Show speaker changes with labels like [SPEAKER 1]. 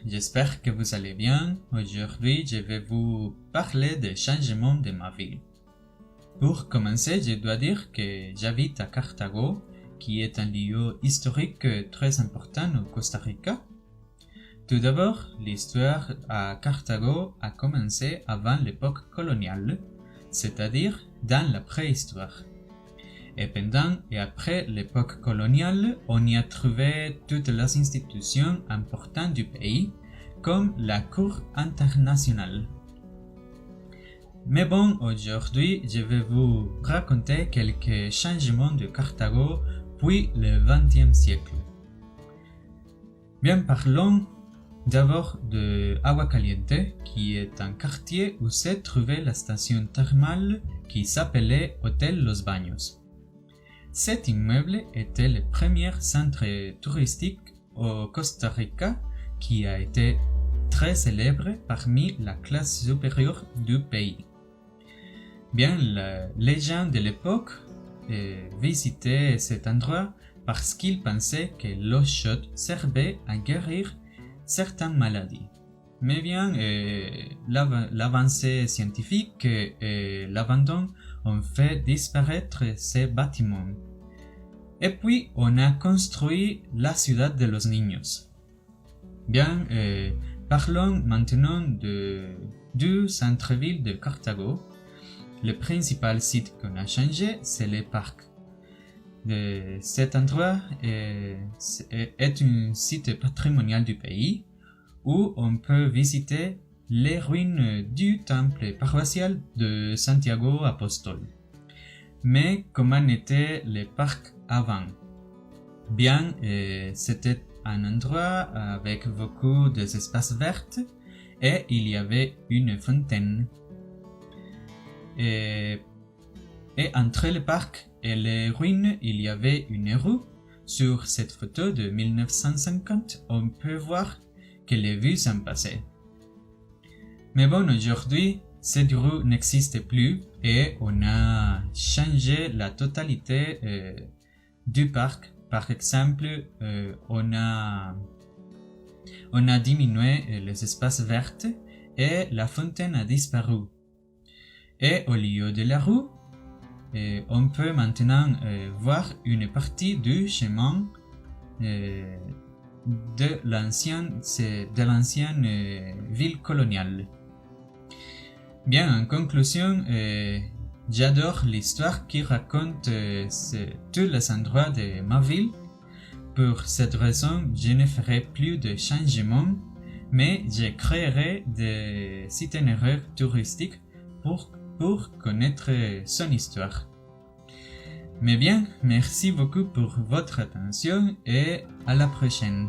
[SPEAKER 1] j'espère que vous allez bien. Aujourd'hui, je vais vous parler des changements de ma ville. Pour commencer, je dois dire que j'habite à Cartago, qui est un lieu historique très important au Costa Rica. Tout d'abord, l'histoire à Cartago a commencé avant l'époque coloniale, c'est-à-dire dans la préhistoire. Et pendant et après l'époque coloniale, on y a trouvé toutes les institutions importantes du pays, comme la Cour internationale. Mais bon, aujourd'hui, je vais vous raconter quelques changements de Cartago puis le XXe siècle. Bien, parlons d'abord de Agua Caliente, qui est un quartier où se trouvait la station thermale qui s'appelait Hôtel Los Baños. Cet immeuble était le premier centre touristique au Costa Rica qui a été très célèbre parmi la classe supérieure du pays. Bien, les gens de l'époque visitaient cet endroit parce qu'ils pensaient que l'eau chaude servait à guérir certaines maladies. Mais bien, l'avancée scientifique et l'abandon ont fait disparaître ces bâtiments. Et puis, on a construit la Ciudad de los Niños. Bien, parlons maintenant du centre-ville de Cartago. Le principal site qu'on a changé, c'est le parc. Cet endroit est un site patrimonial du pays où on peut visiter les ruines du temple paroissial de Santiago Apostol. Mais comment était le parc avant? Bien, c'était un endroit avec beaucoup d'espaces verts et il y avait une fontaine. Et entre le parc et les ruines, il y avait une rue. Sur cette photo de 1950, on peut voir que les vues sont passées. Mais bon, aujourd'hui, cette rue n'existe plus et on a changé la totalité du parc. Par exemple, on a diminué les espaces verts et la fontaine a disparu. Et au lieu de la rue, on peut maintenant voir une partie du chemin de l'ancienne ville coloniale. Bien, en conclusion, j'adore l'histoire qui raconte tous les endroits de ma ville. Pour cette raison, je ne ferai plus de changements, mais je créerai des itinéraires touristiques pour connaître son histoire. Mais bien, merci beaucoup pour votre attention et à la prochaine.